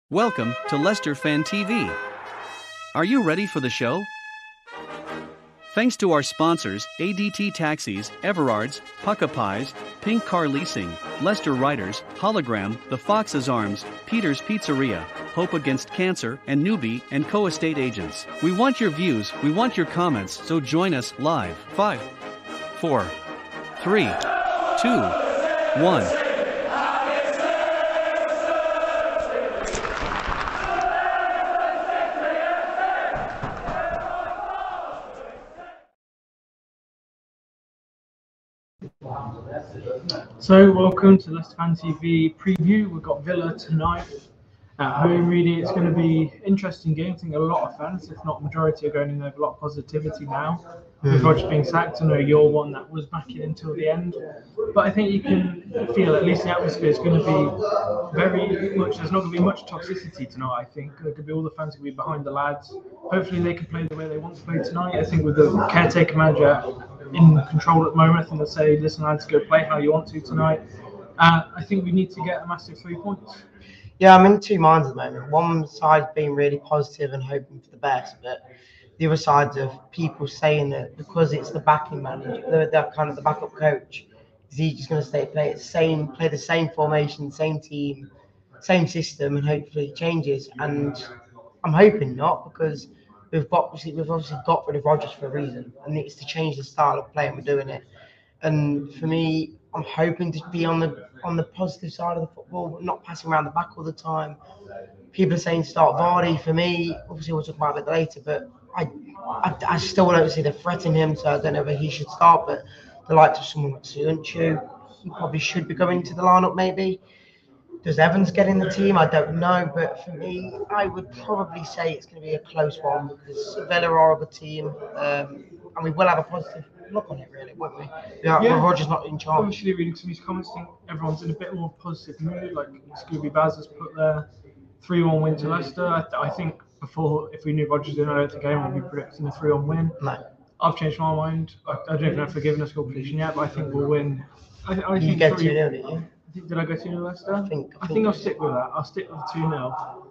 Welcome to Leicester Fan TV. Are you ready for the show? Thanks to our sponsors, ADT Taxis, Everards, Pukka Pies, Pink Car Leasing, Leicester Riders, Hollogram, The Fox's Arms, Peter's Pizzeria, Hope Against Cancer, and Newby Co estate agents. We want your views, we want your comments, so join us live. 5, 4, 3, 2, 1. So, welcome to Leicester Fan TV preview. We've got Villa tonight at home. Really, it's going to be an interesting game. I think a lot of fans, if not majority, are going in with a lot of positivity now. With Rodgers being sacked, I know you're one that was backing until the end, but I think you can feel at least the atmosphere is going to be very much. There's not going to be much toxicity tonight. I think there could be all the fans going to be behind the lads. Hopefully, they can play the way they want to play tonight. I think with the caretaker manager in control at the moment, I think they'll say, "Listen, lads, go play how you want to tonight." I think we need to get a massive 3 points. Yeah, I'm in two minds at the moment. One side's being really positive and hoping for the best, but the other side's of people saying that because it's the backing manager, the kind of the backup coach, is he just going to play the same formation, same team, same system, and hopefully it changes. And I'm hoping not, because we've obviously got rid of Rodgers for a reason, and it's to change the style of play, and we're doing it. And for me, I'm hoping to be on the positive side of the football, not passing around the back all the time. People are saying start Vardy. For me, obviously we'll talk about it later, but I still don't see the threat in him, so I don't know whether he should start. But the likes of someone like Sunchu, he probably should be going to the lineup maybe. Does Evans get in the team? I don't know, but for me, I would probably say it's going to be a close one, because Villa are a good team, and we will have a positive look on it, really, won't we? Yeah. Rodgers not in charge. Obviously, reading some of these comments, I think everyone's in a bit more positive mood. Like Scooby Baz has put their 3-1 win to Leicester. I think before, if we knew Rodgers didn't know the game, we'd be predicting a 3-1 win. No. I've changed my mind. I don't even have forgiven a score prediction yet, but I think we'll win. I You think get 2-0, didn't you? Did I go 2-0 Leicester? I think I'll stick with that. I'll stick with 2-0.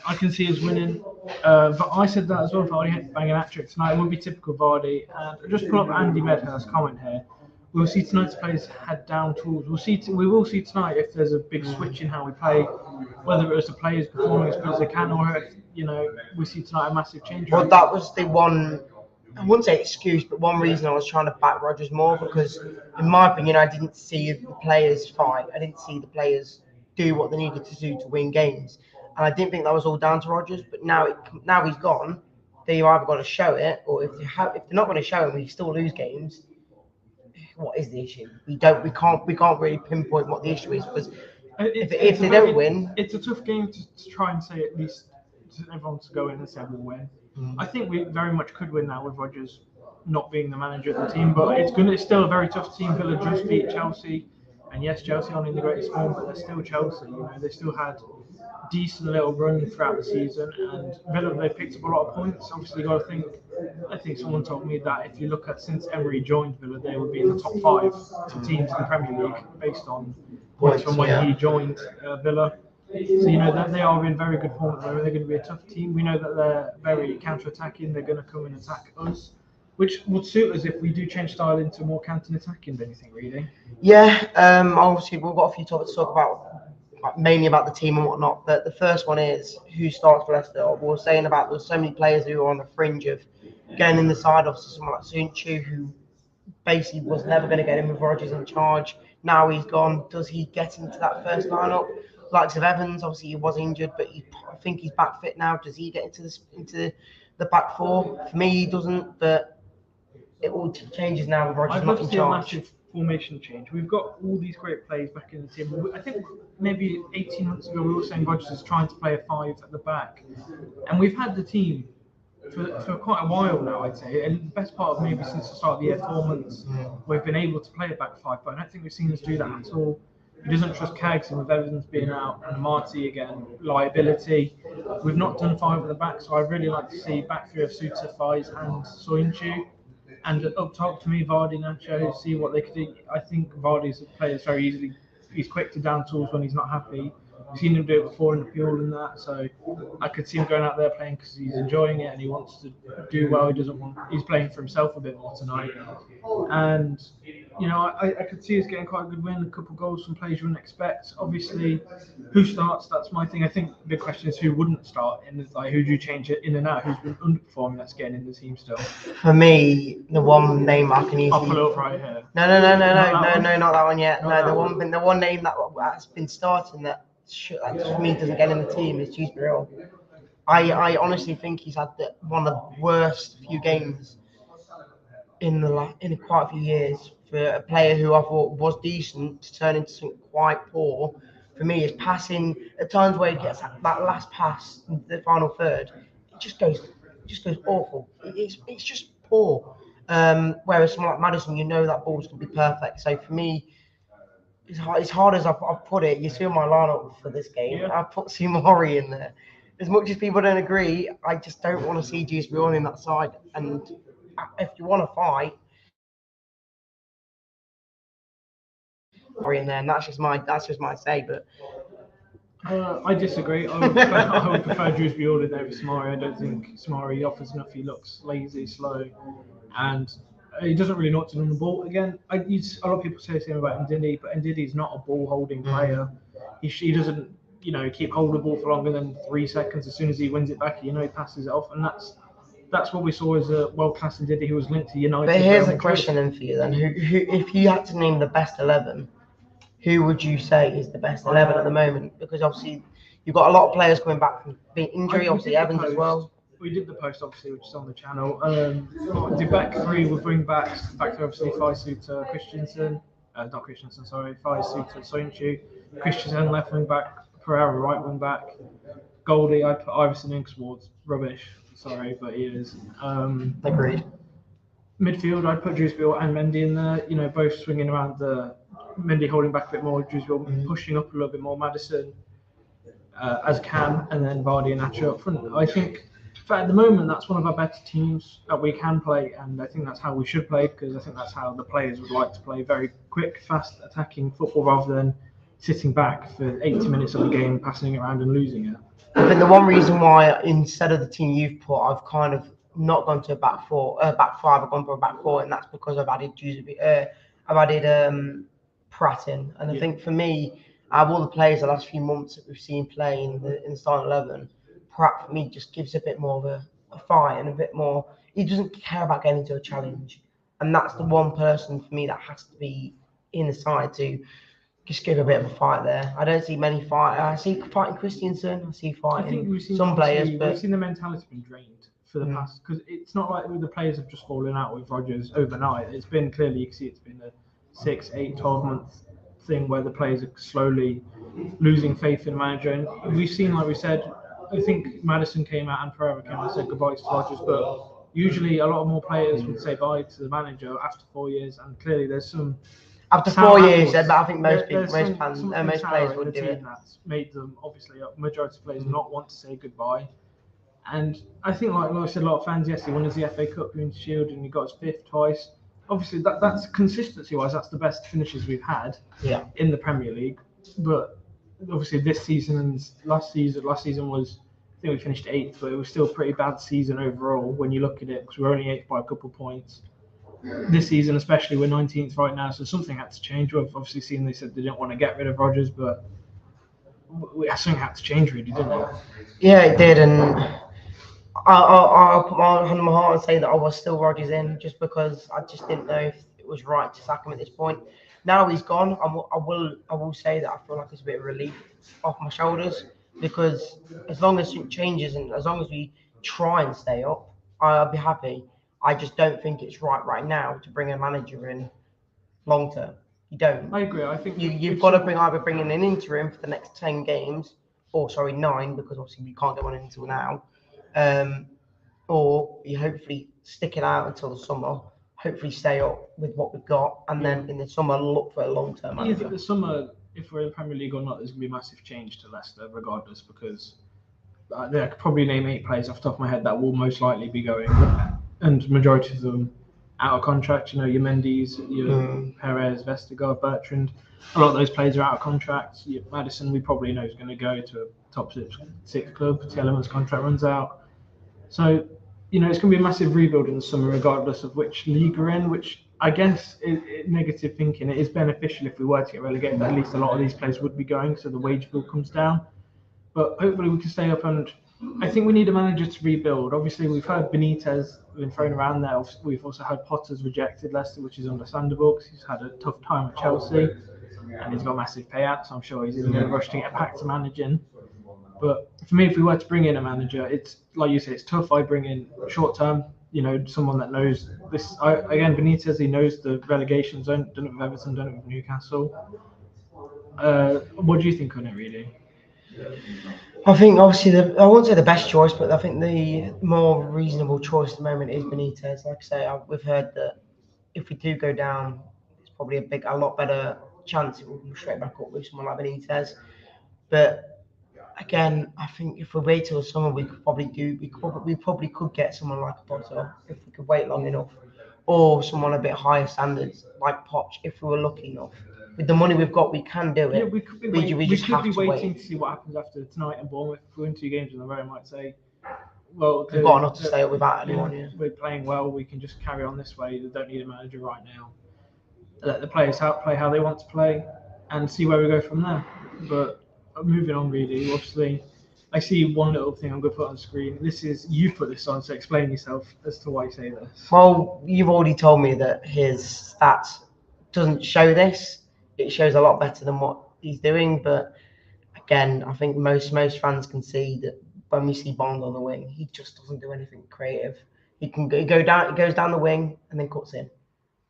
I can see us winning. But I said that as well. Vardy had to bang an hat-trick tonight. It would be typical Vardy. And I'll just pull up Andy Medhurst's comment here. We'll see tonight's players head down tools. We will see tonight if there's a big switch in how we play, whether it was the players performing as good as they can, or if, we see tonight a massive change. Well, that was the one. I wouldn't say excuse, but one reason I was trying to back Rodgers more, because, in my opinion, I didn't see the players fight. I didn't see the players do what they needed to do to win games, and I didn't think that was all down to Rodgers. But now he's gone. They either got to show it, or if they're not going to show it, we still lose games. What is the issue? We can't really pinpoint what the issue is, because if they don't win, it's a tough game to try and say at least everyone to go in and say we'll win. I think we very much could win now with Rodgers not being the manager of the team, but it's still a very tough team. Villa just beat Chelsea, and yes, Chelsea aren't in the greatest form, but they're still Chelsea. They still had decent little run throughout the season, and Villa, they picked up a lot of points. Obviously, you got to think. I think someone told me that if you look at since Emery joined Villa, they would be in the top 5 teams in the Premier League based on points from when he joined Villa. So that they are in very good form at the moment. They're going to be a tough team. We know that they're very counter-attacking. They're going to come and attack us, which would suit us if we do change style into more counter-attacking. Don't you think, Reedy? Yeah. Obviously, we've got a few topics to talk about, mainly about the team and whatnot. But the first one is who starts for Leicester. We were saying about there's so many players who are on the fringe of getting in the side. Obviously, someone like Sunchu, who basically was never going to get in with Rodgers in charge. Now he's gone. Does he get into that first lineup? Likes of Evans, obviously he was injured, but I think he's back fit now. Does he get into the back 4? For me, he doesn't, but it all changes now with Rodgers not in charge. I'd love to see a massive formation change. We've got all these great players back in the team. I think maybe 18 months ago we were saying Rodgers is trying to play a 5 at the back, and we've had the team for quite a while now, I'd say, and the best part of maybe since the start of the year, 4 months, we've been able to play a back 5, but I don't think we've seen us do that at all. He doesn't trust Kaggs, and with Evans being out and Marty again, liability. We've not done 5 at the back, so I'd really like to see back 3 of Suter, Pies and Soyuncu. And up top, to me, Vardy, Nacho, see what they could do. I think Vardy's a player very easily. He's quick to down tools when he's not happy. We've seen him do it before in the Pure and that, so I could see him going out there playing because he's enjoying it and he wants to do well. He's playing for himself a bit more tonight, and I could see us getting quite a good win, a couple of goals from players you wouldn't expect. Obviously, who starts? That's my thing. I think the big question is who wouldn't start, and it's like who do you change it in and out? Who's been underperforming that's getting in the team still? For me, the one name I can easily. I'll pull it up right here. No, not that one yet. The one name that's been starting that for me doesn't get in the team is Dewsbury. I honestly think he's had one of the worst few games in quite a few years for a player who I thought was decent to turn into something quite poor. For me, his passing at times where he gets that last pass in the final third, it just goes awful. It's just poor. Whereas someone like Maddison, that ball's going to be perfect. So for me, as hard as I've put it, you see my lineup for this game. Yeah. I put Seymour in there. As much as people don't agree, I just don't want to see Dewsbury on in that side. And if you want to fight, in there, and that's just my say. But I disagree. I would prefer Dewsbury all in there with Samari. I don't think Samari offers enough. He looks lazy, slow, and he doesn't really know what to do on the ball. Again, a lot of people say the same about Ndidi, but Ndidi's not a ball-holding player. He doesn't, keep holding the ball for longer than 3 seconds. As soon as he wins it back, he passes it off, and that's what we saw as a world-class Ndidi who was linked to United. But here's a question then for you then: who, if you had to name the best 11, who would you say is the best 11 at the moment? Because obviously you've got a lot of players coming back from injury. Obviously Evans as well. We did the post, obviously, which is on the channel. The back three will bring back three, obviously, Faisuta Christensen. Not Christensen, sorry. Faisuta Soyuncu. Christensen left wing back. Pereira right wing back. Goldie, I'd put Iverson in towards rubbish. Sorry, but he is. Agreed. Midfield, I'd put Dewsbury and Mendy in there. Both swinging around Mendy holding back a bit more, Dewsbury pushing up a little bit more, Maddison as Cam, and then Vardy and Nacho up front. I think, at the moment, that's one of our better teams that we can play, and I think that's how we should play, because I think that's how the players would like to play: very quick, fast, attacking football rather than sitting back for 80 minutes of the game, passing it around and losing it. I think the one reason why, instead of the team you've put, I've kind of not gone to a back five, I've gone for a back four, and that's because I've added Pratt in. And I think for me, out of all the players the last few months that we've seen play in the starting 11, Pratt for me just gives a bit more of a fight and a bit more. He doesn't care about getting into a challenge, and that's the one person for me that has to be in the side to just give a bit of a fight there. I don't see many fight. I see fighting Christensen. I see fighting some players, but we've seen the mentality been drained for the past, because it's not like the players have just fallen out with Rodgers overnight. It's been clearly, you can see it's been a 6, 8, 12 month thing where the players are slowly losing faith in the manager. And we've seen, like we said, I think Maddison came out and Pereira came out and said goodbye to Rodgers, but usually a lot more players would say bye to the manager after 4 years, and clearly there's some. After 4 years, I think most players would do it. That's made them, obviously, a majority of players not want to say goodbye. And I think, like I said, a lot of fans yesterday, won the FA Cup, Community Shield, and he got his 5th twice. Obviously, that's consistency-wise, that's the best finishes we've had in the Premier League. But obviously, this season and last season was, I think we finished 8th, but it was still a pretty bad season overall when you look at it, because we're only 8th by a couple of points. This season, especially, we're 19th right now, so something had to change. We've obviously seen they said they didn't want to get rid of Rodgers, but something had to change, really, didn't it? Yeah, it did, and I'll put my hand on my heart and say that I was still Rodgers in, just because I just didn't know if it was right to sack him at this point. Now he's gone, I will say that I feel like it's a bit of relief off my shoulders, because as long as it changes and as long as we try and stay up, I'll be happy. I just don't think it's right now to bring a manager in long term. You don't. I agree. I think you've got to either bring in an interim for the next 10 games, or 9, because obviously we can't get one until now, or you hopefully stick it out until the summer, hopefully stay up with what we've got, and then in the summer look for a long-term manager. I think the summer, if we're in the Premier League or not, there's going to be a massive change to Leicester regardless, because I could probably name 8 players off the top of my head that will most likely be going, and majority of them out of contract. Your Mendy's, your Perez, Vestergaard, Bertrand. a lot of those players are out of contract. Maddison, we probably know is going to go to a top six club. Tielemans' contract runs out. So, it's going to be a massive rebuild in the summer, regardless of which league we're in, which I guess is negative thinking. It is beneficial if we were to get relegated, that at least a lot of these players would be going, so the wage bill comes down. But hopefully we can stay up, and I think we need a manager to rebuild. Obviously, we've heard Benitez been thrown around there. We've also heard Potter's rejected Leicester, which is understandable because he's had a tough time at Chelsea and he's got massive payouts. So I'm sure he's in a rush to get back to managing. But for me, if we were to bring in a manager, it's like you say, it's tough. I bring in short term, someone that knows this. Again, Benitez, he knows the relegation zone. Done it with Everton, done it with Newcastle. What do you think on it, really? I think obviously I won't say the best choice, but I think the more reasonable choice at the moment is Benitez. Like I say, we've heard that if we do go down, it's probably a lot better chance it will come straight back up with someone like Benitez. But again, I think if we wait till summer, we probably could get someone like a Potter if we could wait long enough, or someone a bit higher standards like Poch if we were lucky enough. With the money we've got, we can do it. Yeah, we could be waiting to see what happens after tonight and Bournemouth. If we win 2 games in a row, I might say, well, we've got enough to stay up without anyone. Yeah. We're playing well. We can just carry on this way. We don't need a manager right now. Let the players play how they want to play, and see where we go from there. But moving on, really, obviously, I see one little thing I'm going to put on the screen. You've put this on, so explain yourself as to why you say this. Well, you've already told me that his stats doesn't show this. It shows a lot better than what he's doing, but again, I think most fans can see that when we see Bond on the wing, he just doesn't do anything creative. He goes down the wing and then cuts in,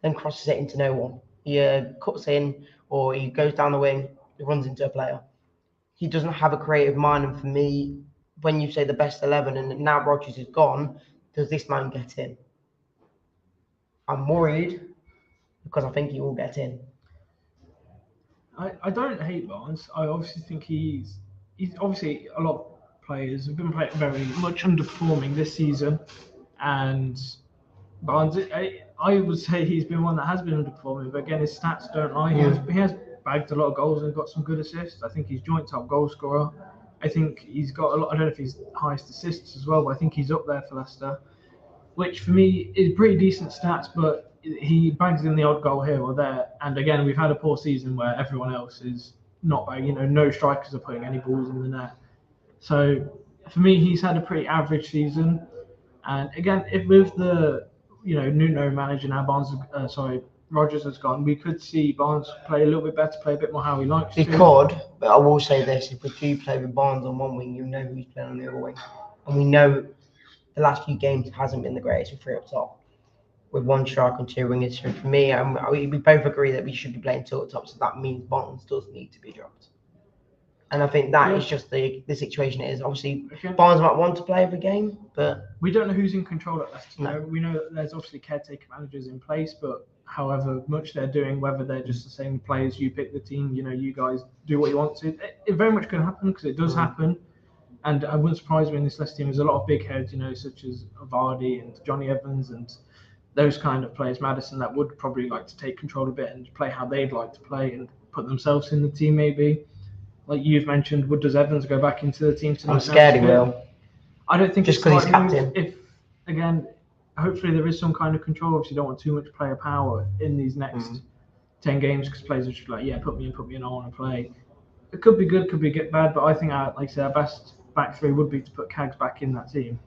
then crosses it into no one. He cuts in, or he goes down the wing, he runs into a player. He doesn't have a creative mind, and for me, when you say the best 11 and now Rodgers is gone, does this man get in? I'm worried because I think he will get in. I don't hate Barnes. I obviously think he's obviously a lot of players have been very much underperforming this season, and Barnes, I would say he's been one that has been underperforming. But again, his stats don't lie. He has bagged a lot of goals and got some good assists. I think he's joint top goal scorer. I think he's got a lot. I don't know if he's highest assists as well, but I think he's up there for Leicester, which for me is pretty decent stats, but he bags in the odd goal here or there. And again, we've had a poor season where everyone else is not bagging. No strikers are putting any balls in the net. So for me, he's had a pretty average season. And again, if with the Nuno manager now, Rodgers has gone, we could see Barnes play a little bit better, play a bit more how he likes to. He could, but I will say this: if we do play with Barnes on one wing, who's playing on the other wing, and we know the last few games hasn't been the greatest with 3 up top, with 1 striker and 2 wingers. So for me, we both agree that we should be playing 2 up top, so that means Barnes does need to be dropped. And I think that is just the situation it is. Obviously, Barnes might want to play every game, but we don't know who's in control at Leicester. No. We know that there's obviously caretaker managers in place, but however much they're doing, whether they're just the same players, you pick the team, you guys do what you want to. It very much could happen because it does happen. And I wouldn't surprise me in this Leicester team. There's a lot of big heads, such as Vardy and Johnny Evans and those kind of players, Maddison, that would probably like to take control a bit and play how they'd like to play and put themselves in the team maybe. Like you've mentioned, does Evans go back into the team tonight? I'm scared he will. I don't think just because he's captain. If again, hopefully there is some kind of control. Obviously, you don't want too much player power in these next 10 games because players are just like, put me in, I want to play. It could be good, could be bad, but I think our best back 3 would be to put Cags back in that team.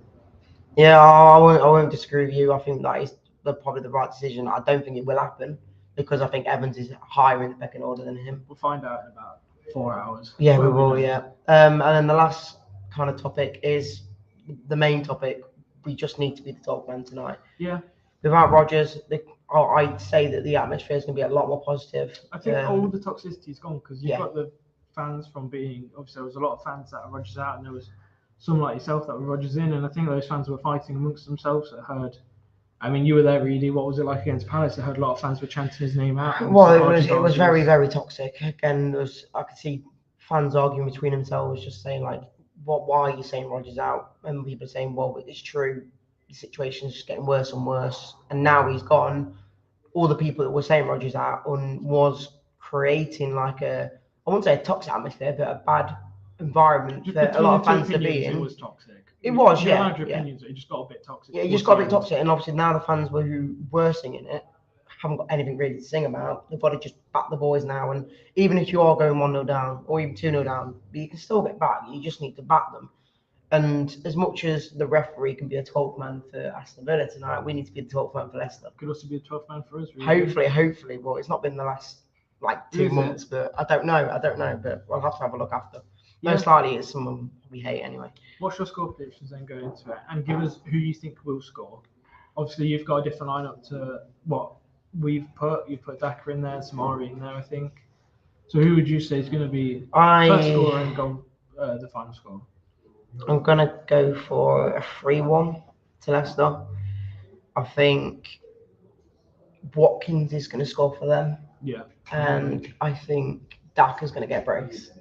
Yeah, I won't disagree with you. I think that is probably the right decision. I don't think it will happen because I think Evans is higher in the pecking order than him. We'll find out in about 4 hours. Yeah, we will. Yeah. And then the last kind of topic is the main topic. We just need to be the top man tonight. Yeah. Without Rodgers, I'd say that the atmosphere is going to be a lot more positive. I think all the toxicity is gone because you've got the fans from being. Obviously, there was a lot of fans that were Rodgers out, and there was some like yourself that were Rodgers in, and I think those fans were fighting amongst themselves. That heard. I mean, you were there, Reedy. What was it like against Palace? I heard a lot of fans were chanting his name out. Well, it was very, very toxic. Again, I could see fans arguing between themselves, just saying like, why are you saying Rodgers out? And people are saying, well, it's true. The situation's just getting worse and worse. And now he's gone. All the people that were saying Rodgers out was creating like I wouldn't say a toxic atmosphere, but a bad environment Just for a between lot of the two fans to be opinions, in. it was toxic. It was, You yeah. allowed your Yeah. opinions, it just got a bit toxic. Yeah, it towards just got a the bit end. toxic, and obviously now the fans who were singing it haven't got anything really to sing about. They've got to just back the boys now, and even if you are going 1-0 down or even 2-0 down, you can still get back. You just need to back them. And as much as the referee can be a 12th man for Aston Villa tonight, we need to be the 12th man for Leicester. Could also be a 12th man for us. Really. Hopefully. Well, it's not been the last like 2 months, but I don't know. But we'll have to have a look after. Most likely it's someone we hate anyway. What's your score predictions then going into it? And give us who you think will score. Obviously, you've got a different lineup to what we've put. You've put Daka in there and Samari in there, I think. So who would you say is going to be first scorer and goal, the final score? I'm going to go for a 3-1 to Leicester. I think Watkins is going to score for them. Yeah. And I think Daka's going to get a brace.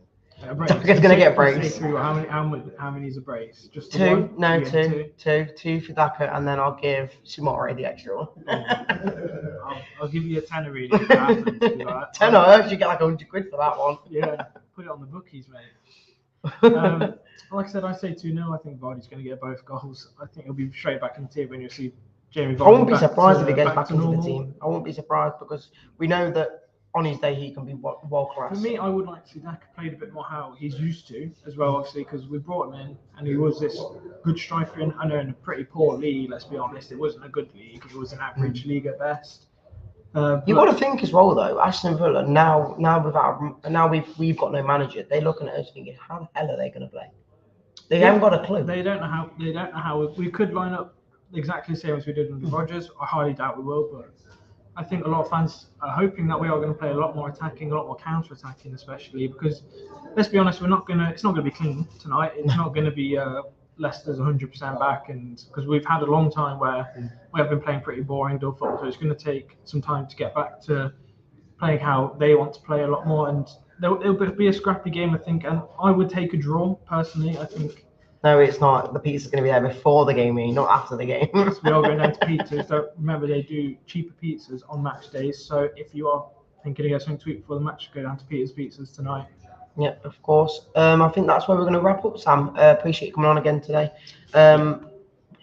Daka's going to get a brace. How many is a brace? Just two? One? No, yeah, two for Daka, and then I'll give Samari the extra one. I'll give you a tenner really. If it happens, tenner? You get like 100 quid for that one. Yeah, put it on the bookies, mate. Like I said, I say 2-0. I think Vardy's going to get both goals. I think he'll be straight back in the team when you see Jamie Vardy. I won't be surprised if he gets back into normal. the team. I won't be surprised because we know that on his day he can be world class. For me, I would like to see Daka played a bit more how he's used to as well, obviously, because we brought him in and he was this good striker in a pretty poor league. Let's be honest, it wasn't a good league. It was an average league at best. You got to think as well, though. Aston Villa now we've got no manager. They're looking at us thinking, how the hell are they going to play? They haven't got a clue. They don't know how we could line up exactly the same as we did with Rodgers. I highly doubt we will, but I think a lot of fans are hoping that we are going to play a lot more attacking, a lot more counter-attacking, especially because let's be honest, it's not going to be clean tonight. It's not going to be Leicester's 100% back, and because we've had a long time where we have been playing pretty boring dull football, so it's going to take some time to get back to playing how they want to play a lot more, and it'll be a scrappy game, I think, and I would take a draw personally. I think. No, it's not. The pizza's going to be there before the game, not after the game. We are going down to pizzas. Don't remember they do cheaper pizzas on match days. So if you are thinking of getting something to eat before the match, go down to Peter's Pizzas tonight. Yeah, of course. I think that's where we're going to wrap up, Sam. Appreciate you coming on again today.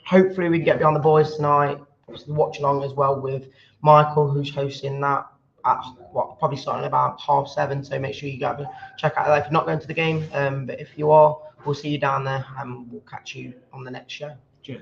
Hopefully we can get behind the boys tonight. Obviously watch along as well with Michael, who's hosting that at probably starting about 7:30. So make sure you go check out that if you're not going to the game. But if you are, we'll see you down there and we'll catch you on the next show.